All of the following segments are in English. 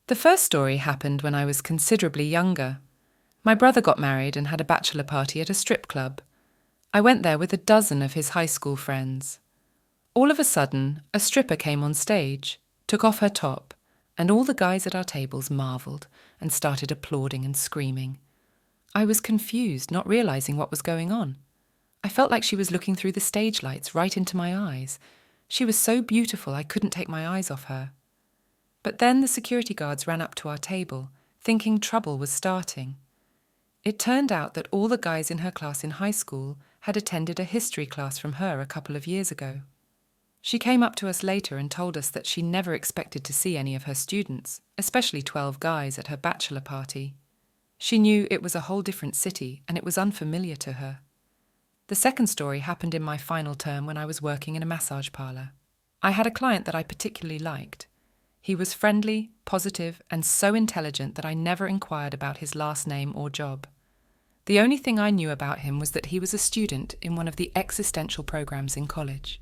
The first story happened when I was considerably younger. My brother got married and had a bachelor party at a strip club. I went there with a dozen of his high school friends. All of a sudden, a stripper came on stage, took off her top, and all the guys at our tables marvelled and started applauding and screaming. I was confused, not realising what was going on. I felt like she was looking through the stage lights right into my eyes. She was so beautiful I couldn't take my eyes off her. But then the security guards ran up to our table, thinking trouble was starting. It turned out that all the guys in her class in high school had attended a history class from her a couple of years ago. She came up to us later and told us that she never expected to see any of her students, especially 12 guys, at her bachelor party. She knew it was a whole different city and it was unfamiliar to her. The second story happened in my final term when I was working in a massage parlour. I had a client that I particularly liked. He was friendly, positive, and so intelligent that I never inquired about his last name or job. The only thing I knew about him was that he was a student in one of the existential programs in college.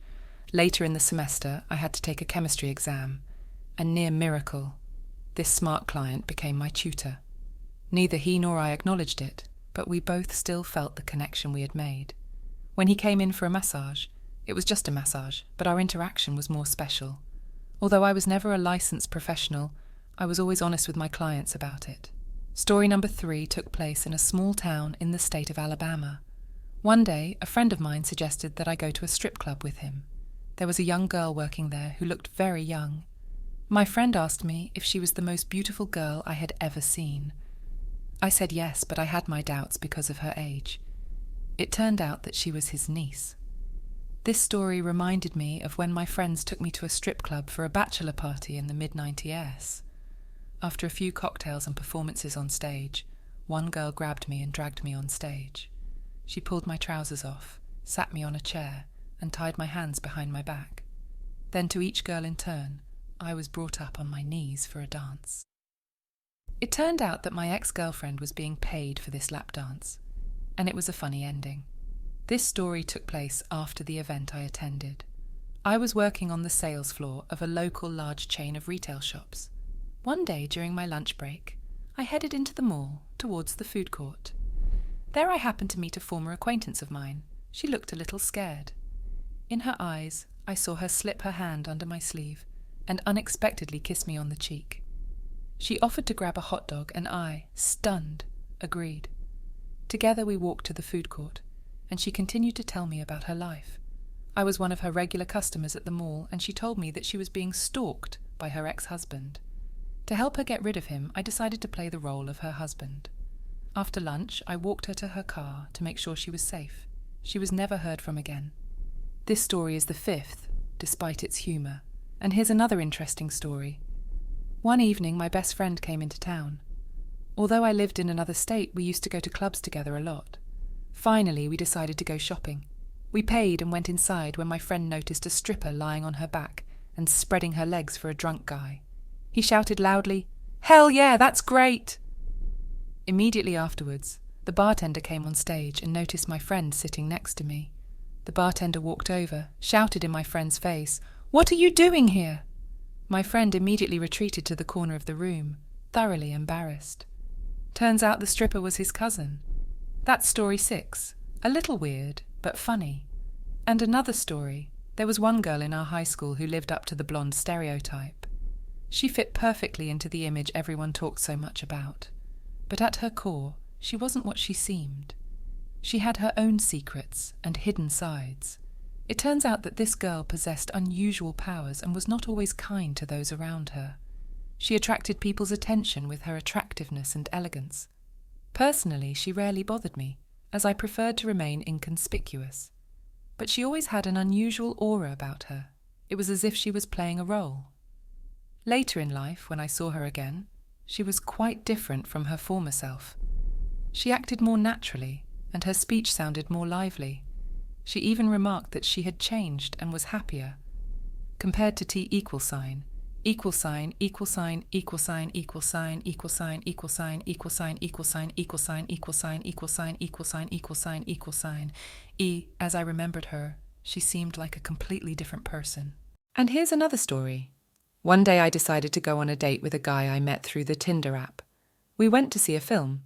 Later in the semester, I had to take a chemistry exam. A near miracle. This smart client became my tutor. Neither he nor I acknowledged it, but we both still felt the connection we had made. When he came in for a massage, it was just a massage, but our interaction was more special. Although I was never a licensed professional, I was always honest with my clients about it. Story number 3 took place in a small town in the state of Alabama. One day, a friend of mine suggested that I go to a strip club with him. There was a young girl working there who looked very young. My friend asked me if she was the most beautiful girl I had ever seen. I said yes, but I had my doubts because of her age. It turned out that she was his niece. This story reminded me of when my friends took me to a strip club for a bachelor party in the mid-90s. After a few cocktails and performances on stage, one girl grabbed me and dragged me on stage. She pulled my trousers off, sat me on a chair, and tied my hands behind my back. Then to each girl in turn, I was brought up on my knees for a dance. It turned out that my ex-girlfriend was being paid for this lap dance, and it was a funny ending. This story took place after the event I attended. I was working on the sales floor of a local large chain of retail shops. One day during my lunch break, I headed into the mall towards the food court. There I happened to meet a former acquaintance of mine. She looked a little scared. In her eyes, I saw her slip her hand under my sleeve and unexpectedly kiss me on the cheek. She offered to grab a hot dog and I, stunned, agreed. Together we walked to the food court, and she continued to tell me about her life. I was one of her regular customers at the mall, and she told me that she was being stalked by her ex-husband. To help her get rid of him, I decided to play the role of her husband. After lunch, I walked her to her car to make sure she was safe. She was never heard from again. This story is the 5th, despite its humour. And here's another interesting story. One evening, my best friend came into town. Although I lived in another state, we used to go to clubs together a lot. Finally, we decided to go shopping. We paid and went inside when my friend noticed a stripper lying on her back and spreading her legs for a drunk guy. He shouted loudly, "Hell yeah, that's great!" Immediately afterwards, the bartender came on stage and noticed my friend sitting next to me. The bartender walked over, shouted in my friend's face, "What are you doing here?" My friend immediately retreated to the corner of the room, thoroughly embarrassed. Turns out the stripper was his cousin. That's story 6. A little weird, but funny. And another story. There was one girl in our high school who lived up to the blonde stereotype. She fit perfectly into the image everyone talked so much about. But at her core, she wasn't what she seemed. She had her own secrets and hidden sides. It turns out that this girl possessed unusual powers and was not always kind to those around her. She attracted people's attention with her attractiveness and elegance. Personally, she rarely bothered me, as I preferred to remain inconspicuous. But she always had an unusual aura about her. It was as if she was playing a role. Later in life, when I saw her again, she was quite different from her former self. She acted more naturally, and her speech sounded more lively. She even remarked that she had changed and was happier. Compared to T equal sign, equal sign, equal sign, equal sign, equal sign, equal sign, equal sign, equal sign, equal sign, equal sign, equal sign, equal sign, equal sign, equal sign, equal sign. As I remembered her, she seemed like a completely different person. And here's another story. One day I decided to go on a date with a guy I met through the Tinder app. We went to see a film.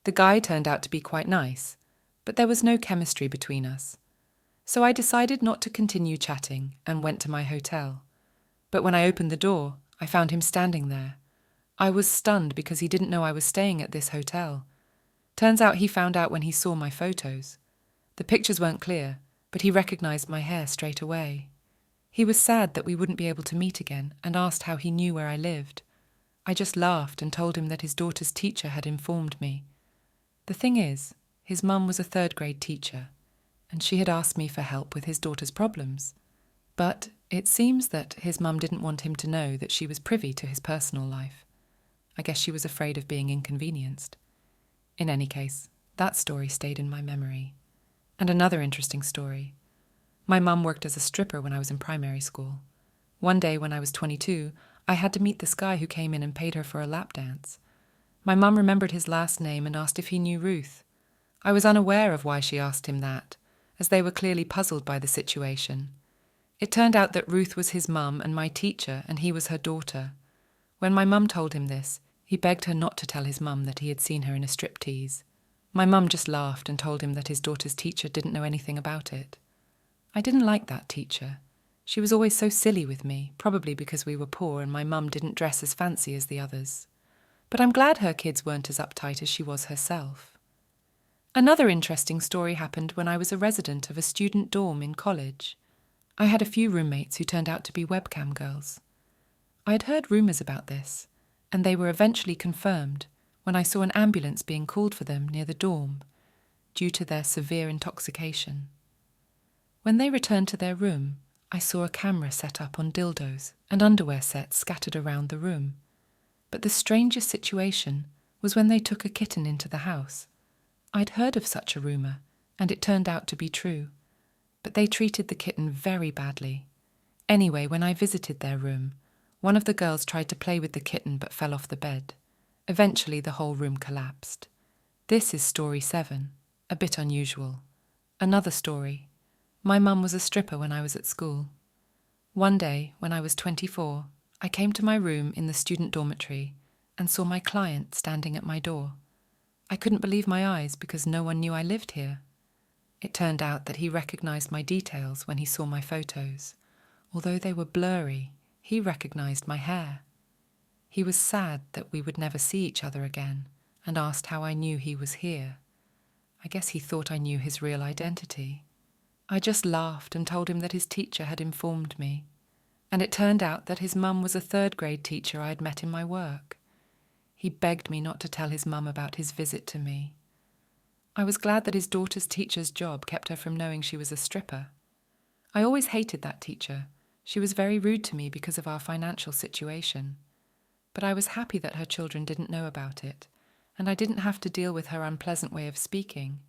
The guy turned out to be quite nice, but there was no chemistry between us. So I decided not to continue chatting and went to my hotel. But when I opened the door, I found him standing there. I was stunned because he didn't know I was staying at this hotel. Turns out he found out when he saw my photos. The pictures weren't clear, but he recognized my hair straight away. He was sad that we wouldn't be able to meet again and asked how he knew where I lived. I just laughed and told him that his daughter's teacher had informed me. The thing is, his mum was a third-grade teacher, and she had asked me for help with his daughter's problems. But it seems that his mum didn't want him to know that she was privy to his personal life. I guess she was afraid of being inconvenienced. In any case, that story stayed in my memory. And another interesting story. My mum worked as a stripper when I was in primary school. One day when I was 22, I had to meet this guy who came in and paid her for a lap dance. My mum remembered his last name and asked if he knew Ruth. I was unaware of why she asked him that, as they were clearly puzzled by the situation. It turned out that Ruth was his mum and my teacher, and he was her daughter. When my mum told him this, he begged her not to tell his mum that he had seen her in a striptease. My mum just laughed and told him that his daughter's teacher didn't know anything about it. I didn't like that teacher. She was always so silly with me, probably because we were poor and my mum didn't dress as fancy as the others. But I'm glad her kids weren't as uptight as she was herself. Another interesting story happened when I was a resident of a student dorm in college. I had a few roommates who turned out to be webcam girls. I had heard rumours about this, and they were eventually confirmed when I saw an ambulance being called for them near the dorm due to their severe intoxication. When they returned to their room, I saw a camera set up on dildos and underwear sets scattered around the room. But the strangest situation was when they took a kitten into the house. I'd heard of such a rumour, and it turned out to be true. But they treated the kitten very badly. Anyway, when I visited their room, one of the girls tried to play with the kitten but fell off the bed. Eventually, the whole room collapsed. This is story 7, a bit unusual. Another story. My mum was a stripper when I was at school. One day, when I was 24, I came to my room in the student dormitory and saw my client standing at my door. I couldn't believe my eyes because no one knew I lived here. It turned out that he recognized my details when he saw my photos. Although they were blurry, he recognized my hair. He was sad that we would never see each other again and asked how I knew he was here. I guess he thought I knew his real identity. I just laughed and told him that his teacher had informed me. And it turned out that his mum was a third-grade teacher I had met in my work. He begged me not to tell his mum about his visit to me. I was glad that his daughter's teacher's job kept her from knowing she was a stripper. I always hated that teacher. She was very rude to me because of our financial situation. But I was happy that her children didn't know about it, and I didn't have to deal with her unpleasant way of speaking.